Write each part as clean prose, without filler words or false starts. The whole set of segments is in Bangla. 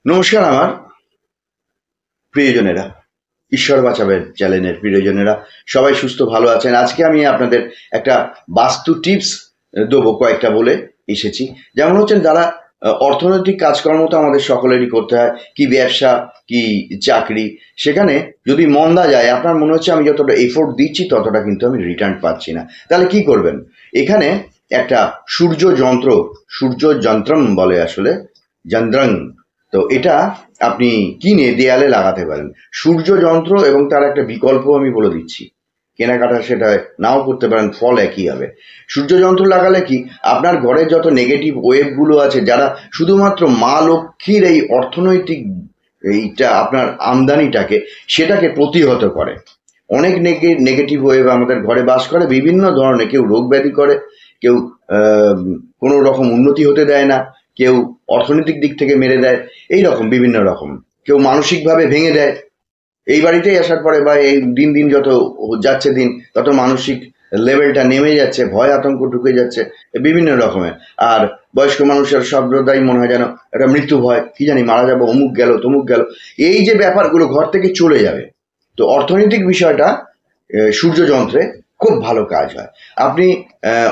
নমস্কার আমার প্রিয়জনেরা, ঈশ্বর বাঁচাবে চ্যানেলের প্রিয়জনেরা, সবাই সুস্থ ভালো আছেন। আজকে আমি আপনাদের একটা বাস্তু টিপস দেবো, কয়েকটা বলে এসেছি। যেমন হচ্ছেন, যারা অর্থনৈতিক কাজকর্ম তো আমাদের সকলেরই করতে হয়, কি ব্যবসা কি চাকরি, সেখানে যদি মন্দা যায়, আপনার মনে হচ্ছে আমি যতটা এফোর্ট দিচ্ছি ততটা কিন্তু আমি রিটার্ন পাচ্ছি না, তাহলে কি করবেন? এখানে একটা সূর্য যন্ত্রম বলে, আসলে যন্ত্রং। তো এটা আপনি কিনে দেয়ালে লাগাতে পারেন, সূর্য যন্ত্র, এবং তার একটা বিকল্প আমি বলে দিচ্ছি। কেনাকাটা সেটা নাও করতে পারেন, ফল একই হবে। সূর্য যন্ত্র লাগালে কি, আপনার ঘরে যত নেগেটিভ ওয়েভগুলো আছে, যারা শুধুমাত্র মা লক্ষ্মীর এই অর্থনৈতিক এইটা আপনার আমদানিটাকে সেটাকে প্রতিহত করে। অনেক নেগেটিভ ওয়েভ আমাদের ঘরে বাস করে, বিভিন্ন ধরনের। কেউ রোগ ব্যাধি করে, কেউ কোনো রকম উন্নতি হতে দেয় না, কেউ অর্থনৈতিক দিক থেকে মেরে দেয়, এই রকম বিভিন্ন রকম। কেউ মানসিকভাবে ভেঙে দেয়। এই বাড়িতেই আসার পরে বা এই দিন দিন যত যাচ্ছে দিন, তত মানসিক লেভেলটা নেমে যাচ্ছে, ভয় আতঙ্ক ঢুকে যাচ্ছে বিভিন্ন রকমের। আর বয়স্ক মানুষের শব্দটাই মনে হয় যেন একটা মৃত্যু ভয়, কি জানি মারা যাবো, অমুক গেল তমুক গেল, এই যে ব্যাপারগুলো ঘর থেকে চলে যাবে। তো অর্থনৈতিক বিষয়টা সূর্যযন্ত্রে খুব ভালো কাজ হয়। আপনি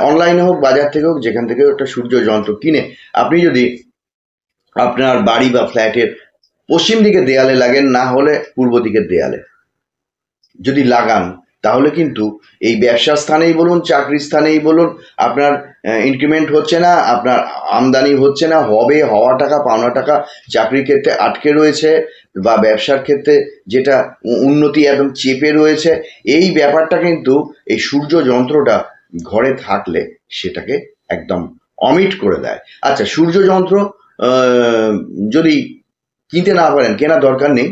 অনলাইনে হোক, বাজার থেকে হোক, যেখান থেকে একটা সূর্য যন্ত্র কিনে আপনি যদি আপনার বাড়ি বা ফ্ল্যাটের পশ্চিম দিকে দেয়ালে লাগেন, না হলে পূর্ব দিকের দেয়ালে যদি লাগান, তাহলে কিন্তু এই ব্যবসার স্থানেই বলুন, চাকরির স্থানেই বলুন, আপনার ইনক্রিমেন্ট হচ্ছে না, আপনার আমদানি হচ্ছে না, হওয়া টাকা, পাওনা টাকা চাকরির ক্ষেত্রে আটকে রয়েছে, বা ব্যবসার ক্ষেত্রে যেটা উন্নতি একদম চেপে রয়েছে, এই ব্যাপারটা কিন্তু এই সূর্য যন্ত্রটা ঘরে থাকলে সেটাকে একদম অমিট করে দেয়। আচ্ছা, সূর্য যন্ত্র যদি কিনতে না পারেন, কেনার দরকার নেই,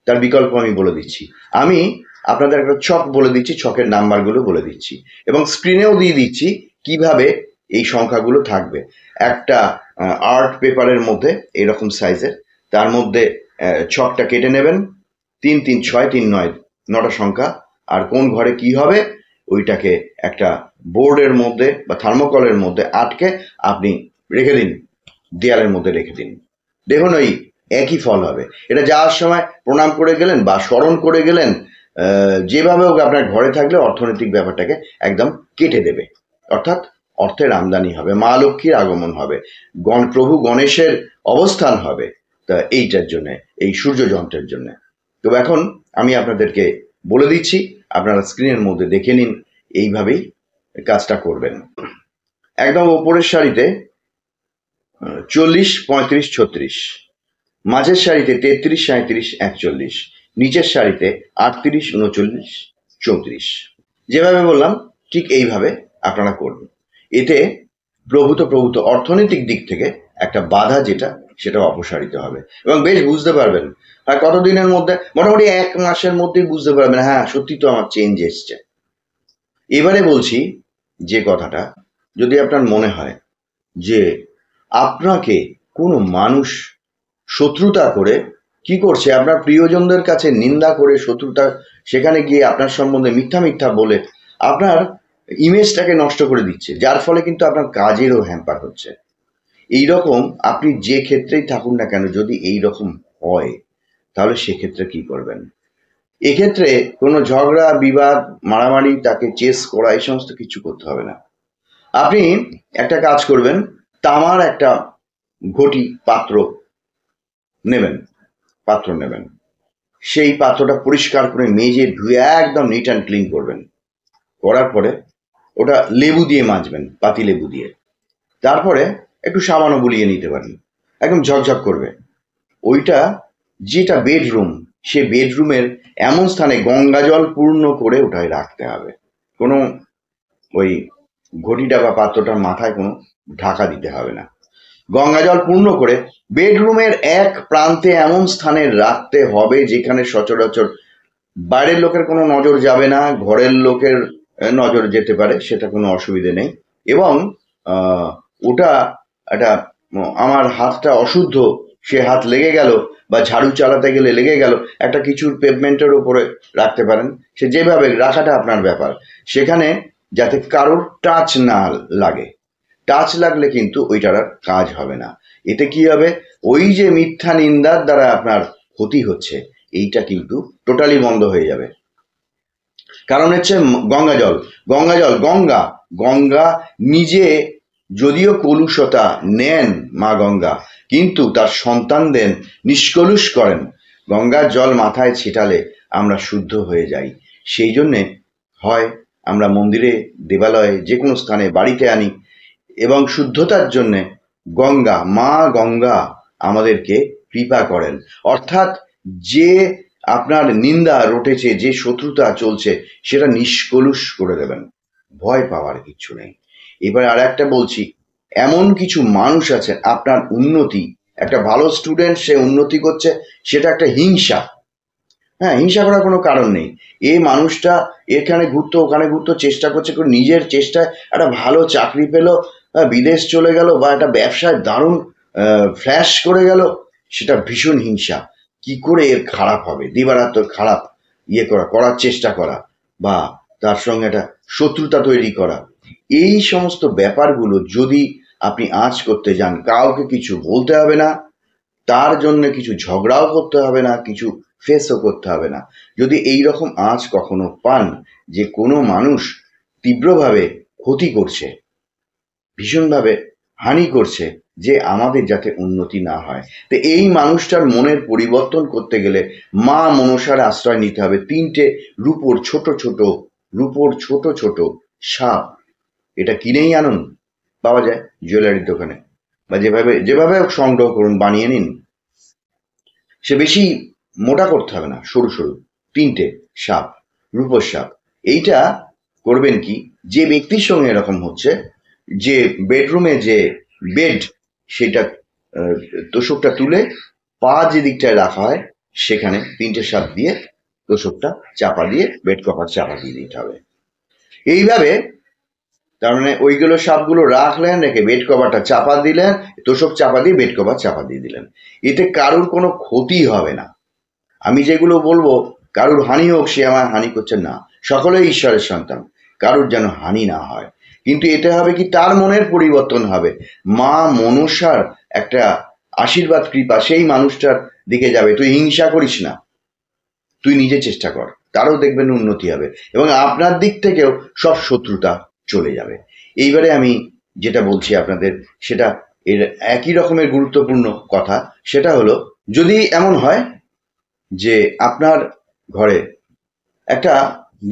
তার বিকল্প আমি বলে দিচ্ছি। আমি আপনাদের একটা ছক বলে দিচ্ছি, ছকের নাম্বারগুলো বলে দিচ্ছি, এবং স্ক্রিনেও দিয়ে দিচ্ছি কিভাবে এই সংখ্যাগুলো থাকবে। একটা আর্ট পেপারের মধ্যে এরকম সাইজের, তার মধ্যে ছকটা কেটে নেবেন, 3 3 6 3 9, 9টা সংখ্যা। আর কোন ঘরে কি হবে ওইটাকে একটা বোর্ডের মধ্যে বা থার্মোকলের মধ্যে আটকে আপনি রেখে দিন, দেয়ালের মধ্যে রেখে দিন। দেখুন ওই একই ফল হবে। এটা যাওয়ার সময় প্রণাম করে গেলেন বা স্মরণ করে গেলেন, যেভাবে হোক আপনার ঘরে থাকলে অর্থনৈতিক ব্যাপারটাকে একদম কেটে দেবে। অর্থাৎ অর্থের আমদানি হবে, মা লক্ষ্মীর আগমন হবে, প্রভু গণেশের অবস্থান হবে। তা এইটার জন্য, এই সূর্য যন্ত্রের জন্য। তো এখন আমি আপনাদেরকে বলে দিচ্ছি, আপনারা স্ক্রিনের মধ্যে দেখে নিন, এইভাবেই কাজটা করবেন। একদম ওপরের সারিতে 40 35 36, মাঝের সারিতে 33 37 41, নিচের সারিতে 38 39 34। যেভাবে বললাম ঠিক এইভাবে আপনারা করবেন। এতে প্রভূত অর্থনৈতিক দিক থেকে একটা বাধা যেটা, সেটা অপসারিত হবে, এবং বেশ বুঝতে পারবেন। আর কতদিনের মধ্যে? মোটামুটি 1 মাসের মধ্যেই বুঝতে পারবেন, হ্যাঁ সত্যি তো আমার চেঞ্জ এসছে। এবারে বলছি যে কথাটা, যদি আপনার মনে হয় যে আপনাকে কোনো মানুষ শত্রুতা করে কি করছে, আপনার প্রিয়জনদের কাছে নিন্দা করে, শত্রুতা, সেখানে গিয়ে আপনার সম্বন্ধে মিথ্যা বলে আপনার ইমেজটাকে নষ্ট করে দিচ্ছে, যার ফলে কিন্তু আপনার কাজেরও হ্যাম্পার হচ্ছে। এই রকম আপনি যে ক্ষেত্রেই থাকুন না কেন, যদি এই রকম হয়, তাহলে সেক্ষেত্রে কি করবেন? এক্ষেত্রে কোনো ঝগড়া বিবাদ মারামারি, তাকে চেস করা, এই সমস্ত কিছু করতে হবে না। আপনি একটা কাজ করবেন, তামার একটা ঘটি পাত্র নেবেন। সেই পাত্রটা পরিষ্কার করে মেজে ধুয়ে একদম নিট অ্যান্ড ক্লিন করবেন। করার পরে ওটা লেবু দিয়ে মাজবেন, পাতি লেবু দিয়ে। তারপরে একটু সামান্য বুলিয়ে নিতে পারেন, একদম ঝকঝক করবে। ওইটা যেটা বেডরুম, সে বেডরুমের এমন স্থানে গঙ্গা জল পূর্ণ করে ওটায় রাখতে হবে। কোনো ওই ঘটিটা বা পাত্রটার মাথায় কোনো ঢাকা দিতে হবে না। গঙ্গা জল পূর্ণ করে বেডরুমের এক প্রান্তে এমন স্থানে রাখতে হবে যেখানে সচরাচর বাইরের লোকের কোনো নজর যাবে না, ঘরের লোকের নজর যেতে পারে, সেটা কোনো অসুবিধে নেই। এবং ওটা একটা, আমার হাতটা অশুদ্ধ, সে হাত লেগে গেল, বা ঝাড়ু চালাতে গেলে লেগে গেল, একটা কিছুর পেভমেন্টের উপরে রাখতে পারেন। সে যেভাবে রাখাটা আপনার ব্যাপার, সেখানে যাতে কারোর টাচ না লাগে। টাচ লাগলে কিন্তু ওইটার আর কাজ হবে না। এতে কি হবে, ওই যে মিথ্যা নিন্দার দ্বারা আপনার ক্ষতি হচ্ছে, এইটা কিন্তু টোটালি বন্ধ হয়ে যাবে। কারণ হচ্ছে গঙ্গা জল, গঙ্গা গঙ্গা নিজে যদিও কলুষতা নেন মা গঙ্গা, কিন্তু তার সন্তানদের নিষ্কলুষ করেন। গঙ্গার জল মাথায় ছিটালে আমরা শুদ্ধ হয়ে যাই। সেই জন্যে হয় আমরা মন্দিরে, দেবালয়ে, যে কোনো স্থানে, বাড়িতে আনি, এবং শুদ্ধতার জন্যে মা গঙ্গা আমাদেরকে কৃপা করেন। অর্থাৎ যে আপনার নিন্দা রটেছে, যে শত্রুতা চলছে, সেটা নিষ্কলুষ করে দেবেন। ভয় পাওয়ার কিচ্ছু নেই। এবার আর একটা বলছি, এমন কিছু মানুষ আছেন, আপনার উন্নতি, একটা ভালো স্টুডেন্ট সে উন্নতি করছে, সেটা একটা হিংসা। হ্যাঁ, হিংসা করার কোনো কারণ নেই। এই মানুষটা এখানে ঘুরতো, ওখানে ঘুরতো, চেষ্টা করছে, করে নিজের চেষ্টায় একটা ভালো চাকরি পেলো, বিদেশ চলে গেল, বা একটা ব্যবসায় দারুণ ফ্ল্যাশ করে গেল, সেটা ভীষণ হিংসা। কি করে এর খারাপ হবে, দিবারাত্র খারাপ করার চেষ্টা করা, বা তার সঙ্গে একটা শত্রুতা তৈরি করা, এই সমস্ত ব্যাপারগুলো যদি আপনি আঁচ করতে যান, কাউকে কিছু বলতে হবে না, তার জন্য কিছু ঝগড়াও করতে হবে না, কিছু ফেসও করতে হবে না। যদি এই রকম আঁচ কখনো পান যে কোনো মানুষ তীব্রভাবে ক্ষতি করছে, ভীষণভাবে হানি করছে, যে আমাদের যাতে উন্নতি না হয়, তো এই মানুষটার মনের পরিবর্তন করতে গেলে মা মনসার আশ্রয় নিতে হবে। 3টে রূপোর ছোট ছোট সাপ, এটা কিনেই আনুন, পাওয়া যায় জুয়েলারির দোকানে, বা যেভাবে যেভাবে সংগ্রহ করুন, বানিয়ে নিন। সে বেশি মোটা করতে হবে না, সরু সরু 3টে সাপ, রূপোর সাপ। এইটা করবেন কি, যে ব্যক্তির সঙ্গে এরকম হচ্ছে, যে বেডরুমে যে বেড, সেটা তোষকটা তুলে পা যে দিকটায় রাখা হয়, সেখানে 3টে সাপ দিয়ে তোষকটা চাপা দিয়ে, বেড কভার চাপা দিয়ে দিতে হবে। এইভাবে, তার মানে ওইগুলো সাপগুলো রাখলেন, রেখে বেড কভারটা চাপা দিলেন, তোষক চাপা দিয়ে বেড কভার চাপা দিয়ে দিলেন। এতে কারুর কোনো ক্ষতি হবে না। আমি যেগুলো বলবো, কারুর হানি হোক, সে আমার হানি করছে না, সকলেই ঈশ্বরের সন্তান, কারুর যেন হানি না হয়। কিন্তু এটা হবে কি, তার মনের পরিবর্তন হবে, মা মনসার একটা আশীর্বাদ, কৃপা সেই মানুষটার দিকে যাবে। তুই হিংসা করিস না, তুই নিজে চেষ্টা কর, তারও দেখবেন উন্নতি হবে, এবং আপনার দিক থেকেও সব শত্রুতা চলে যাবে। এইবারে আমি যেটা বলছি আপনাদের, সেটা এর একই রকমের গুরুত্বপূর্ণ কথা। সেটা হলো, যদি এমন হয় যে আপনার ঘরে একটা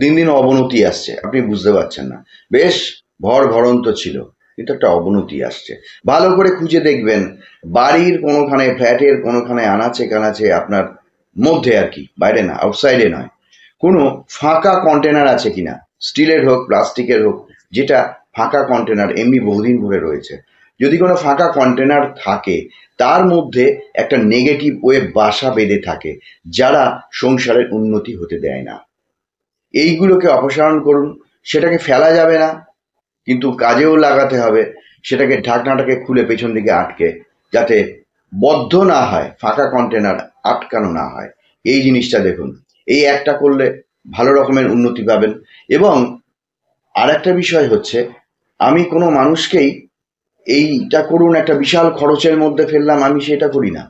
দিন দিন অবনতি আসছে, আপনি বুঝতে পারছেন না, বেশ ভরন্ত ছিল, কিন্তু একটা অবনতি আসছে, ভালো করে খুঁজে দেখবেন বাড়ির কোনোখানে, ফ্ল্যাটের কোনোখানে, আনাচে কানাচে, আপনার মধ্যে আর কি, বাইরে না, আউটসাইডে নয়, কোনো ফাঁকা কন্টেনার আছে কিনা, স্টিলের হোক, প্লাস্টিকের হোক, যেটা ফাঁকা কন্টেনার এমনি বহুদিন ধরে রয়েছে। যদি কোনো ফাঁকা কন্টেনার থাকে, তার মধ্যে একটা নেগেটিভ ওয়েভ বাসা বেঁধে থাকে, যারা সংসারের উন্নতি হতে দেয় না। এইগুলোকে অপসারণ করুন। সেটাকে ফেলা যাবে না, কিন্তু কাজেও লাগাতে হবে। সেটাকে, ঢাকনাটাকে খুলে পেছন দিকে আটকে, যাতে বদ্ধ না হয়, ফাঁকা কন্টেনার আটকানো না হয়, এই জিনিসটা দেখুন। এই একটা করলে ভালো রকমের উন্নতি পাবেন। এবং আর একটা বিষয় হচ্ছে, আমি কোনো মানুষকেই এইটা করুন, একটা বিশাল খরচের মধ্যে ফেললাম, আমি সেটা করি না।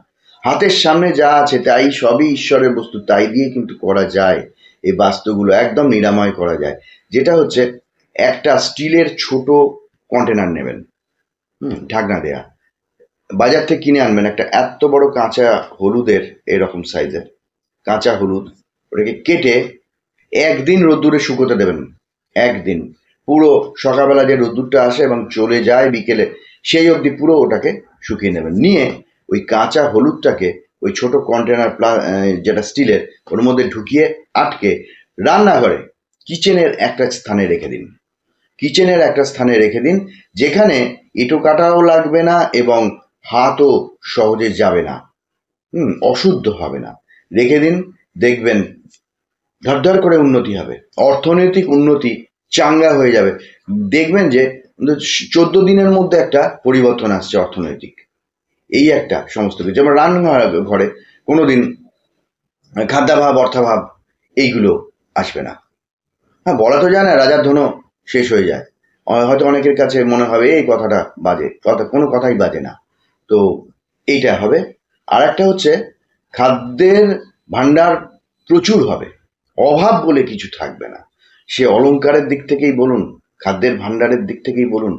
হাতের সামনে যা আছে তাই সবই ঈশ্বরের বস্তু, তাই দিয়ে কিন্তু করা যায়। এই বাস্তুগুলো একদম নিরাময় করা যায়। যেটা হচ্ছে, একটা স্টিলের ছোট কন্টেনার নেবেন, ঢাকনা দেয়া, বাজার থেকে কিনে আনবেন একটা এত বড় কাঁচা হলুদের, এরকম সাইজের কাঁচা হলুদ, ওটাকে কেটে একদিন রোদ্দুরে শুকোতে দেবেন। একদিন পুরো, সকালবেলা যে রোদ্দুরটা আসে এবং চলে যায় বিকেলে, সেই অবধি পুরো ওটাকে শুকিয়ে নেবেন। নিয়ে ওই কাঁচা হলুদটাকে ওই ছোট কন্টেনার, যেটা স্টিলের, ওর মধ্যে ঢুকিয়ে আটকে রান্নাঘরে, কিচেনের একটা স্থানে রেখে দিন। যেখানে এঁটো কাটাও লাগবে না, এবং হাতও সহজে যাবে না, অশুদ্ধ হবে না। রেখে দিন, দেখবেন ধর করে উন্নতি হবে, অর্থনৈতিক উন্নতি চাঙ্গা হয়ে যাবে। দেখবেন যে 14 দিনের মধ্যে একটা পরিবর্তন আসছে অর্থনৈতিক। এই একটা সমস্ত কিছু, যেমন রান্নাঘরে কোনোদিন খাদ্যাভাব, অর্থাভাব এইগুলো আসবে না। হ্যাঁ, বলা তো যায় না, রাজার ধনও শেষ হয়ে যায়। হয়তো অনেকের কাছে মনে হবে এই কথাটা বাজে কথা, কোনো কথাই বাজে না। তো এইটা হবে। আর একটা হচ্ছে খাদ্যের ভাণ্ডার প্রচুর হবে, অভাব বলে কিছু থাকবে না। সে অলংকারের দিক থেকেই বলুন, খাদ্যের ভাণ্ডারের দিক থেকেই বলুন,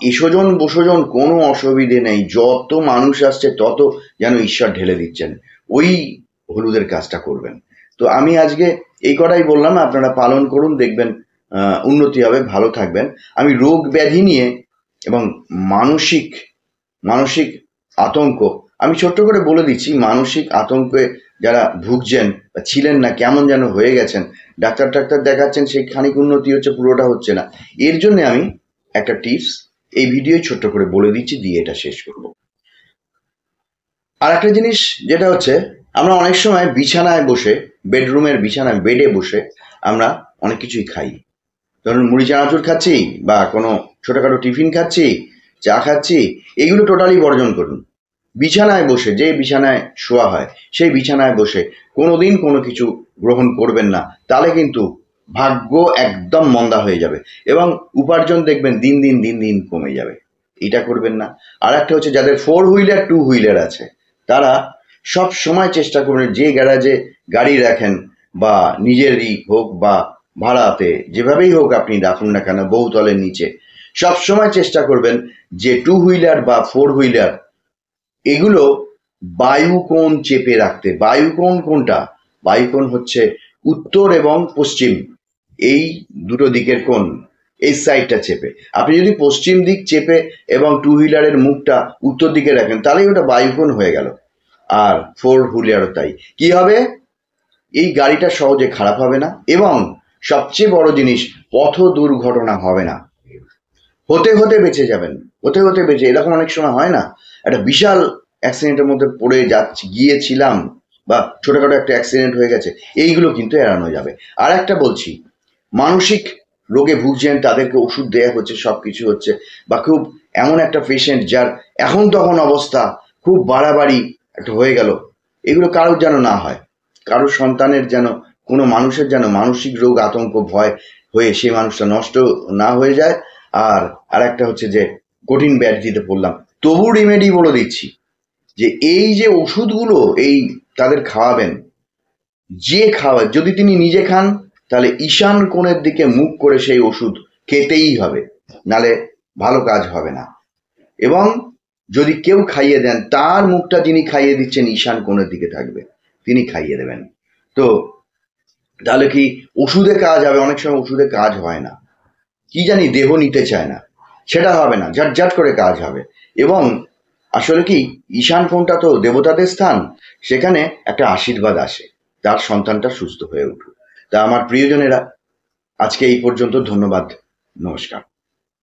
এসোজন বসোজন কোনো অসুবিধে নেই। যত মানুষ আসছে তত যেন ঈশ্বর ঢেলে দিচ্ছেন, ওই হলুদের কাজটা করবেন। তো আমি আজকে এই কটাই বললাম, আপনারা পালন করুন, দেখবেন উন্নতি হবে, ভালো থাকবেন। আমি রোগ ব্যাধি নিয়ে এবং মানসিক মানসিক আতঙ্ক আমি ছোট্ট করে বলে দিচ্ছি, মানসিক আতঙ্কে যারা ভুগছেন বা ছিলেন না, কেমন যেন হয়ে গেছেন, ডাক্তার টাক্তার দেখাচ্ছেন, সেই খানিক উন্নতি হচ্ছে, পুরোটা হচ্ছে না। এর জন্য আমি একটা টিপস এই ভিডিও ছোট্ট করে বলে দিচ্ছি, দিয়ে এটা শেষ করব। আর একটা জিনিস যেটা হচ্ছে, আমরা অনেক সময় বিছানায় বসে, বেডরুমের বিছানায় বেডে বসে আমরা অনেক কিছুই খাই। ধরুন মুড়ি চানাচুর খাচ্ছি, বা কোনো ছোটোখাটো টিফিন খাচ্ছি, চা খাচ্ছি, এইগুলো টোটালি বর্জন করুন। বিছানায় বসে, যে বিছানায় শোয়া হয় সেই বিছানায় বসে কোনোদিন কোনো কিছু গ্রহণ করবেন না, তাহলে কিন্তু ভাগ্য একদম মন্দা হয়ে যাবে এবং উপার্জন দেখবেন দিন দিন দিন দিন কমে যাবে। এটা করবেন না। আর একটা হচ্ছে, যাদের 4 হুইলার 2 হুইলার আছে, তারা সব সময় চেষ্টা করবেন, যে গ্যারাজে গাড়ি রাখেন বা নিজেরই হোক বা ভাড়াতে, যেভাবেই হোক আপনি রাখুন না কেন, বহুতলের নিচে, সব সময় চেষ্টা করবেন যে 2 হুইলার বা 4 হুইলার এগুলো বায়ুকোণ চেপে রাখতে। বায়ুকোণ কোনটা? বায়ুকোণ হচ্ছে উত্তর এবং পশ্চিম, এই দুটো দিকের কোণ, এই সাইডটা চেপে। আপনি যদি পশ্চিম দিক চেপে এবং 2 হুইলারের মুখটা উত্তর দিকে রাখেন, তাহলেই ওটা বায়ুকোণ হয়ে গেল। আর 4 হুইলারও তাই। কি হবে? এই গাড়িটা সহজে খারাপ হবে না, এবং সবচেয়ে বড় জিনিস, পথ দুর্ঘটনা হবে না। হতে হতে বেঁচে যাবেন, হতে হতে বেঁচে। এরকম অনেক সময় হয় না, একটা বিশাল অ্যাক্সিডেন্টের মধ্যে পড়ে গিয়েছিলাম, বা ছোটখাটো একটা অ্যাক্সিডেন্ট হয়ে গেছে, এইগুলো কিন্তু এড়ানো যাবে। আর একটা বলছি, মানসিক রোগে ভুগছেন, তাদেরকে ওষুধ দেয়া হচ্ছে, সব কিছু হচ্ছে, বা খুব এমন একটা পেশেন্ট যার এখন তখন অবস্থা খুব বাড়াবাড়ি একটা হয়ে গেল, এগুলো কারোর যেন না হয়। কারোর সন্তানের যেন, কোনো মানুষের যেন মানসিক রোগ আতঙ্ক ভয় হয়ে সেই মানুষটা নষ্ট না হয়ে যায়। আর আরেকটা হচ্ছে যে, কঠিন ব্যাধিতে পড়লাম, তবু রিমেডি বলে দিচ্ছি, যে এই যে ওষুধগুলো এই তাদের খাওয়াবেন, যে খাওয়া, যদি তিনি নিজে খান, তাহলে ঈশান কোণের দিকে মুখ করে সেই ওষুধ খেতেই হবে, নালে ভালো কাজ হবে না। এবং যদি কেউ খাইয়ে দেন, তার মুখটা যিনি খাইয়ে দিচ্ছেন ঈশান কোণের দিকে থাকবে, তিনি খাইয়ে দেবেন। তো তাহলে কি ওষুধে কাজ হবে? অনেক সময় ওষুধে কাজ হয় না, কি জানি দেহ নিতে চায় না, সেটা হবে না, ঝটঝট করে কাজ হবে। এবং আসলে কি, ঈশান কোণটা তো দেবতাদের স্থান, সেখানে একটা আশীর্বাদ আসে, তার সন্তানটা সুস্থ হয়ে উঠুক। তা আমার প্রিয়জনেরা, আজকে এই পর্যন্ত। ধন্যবাদ, নমস্কার।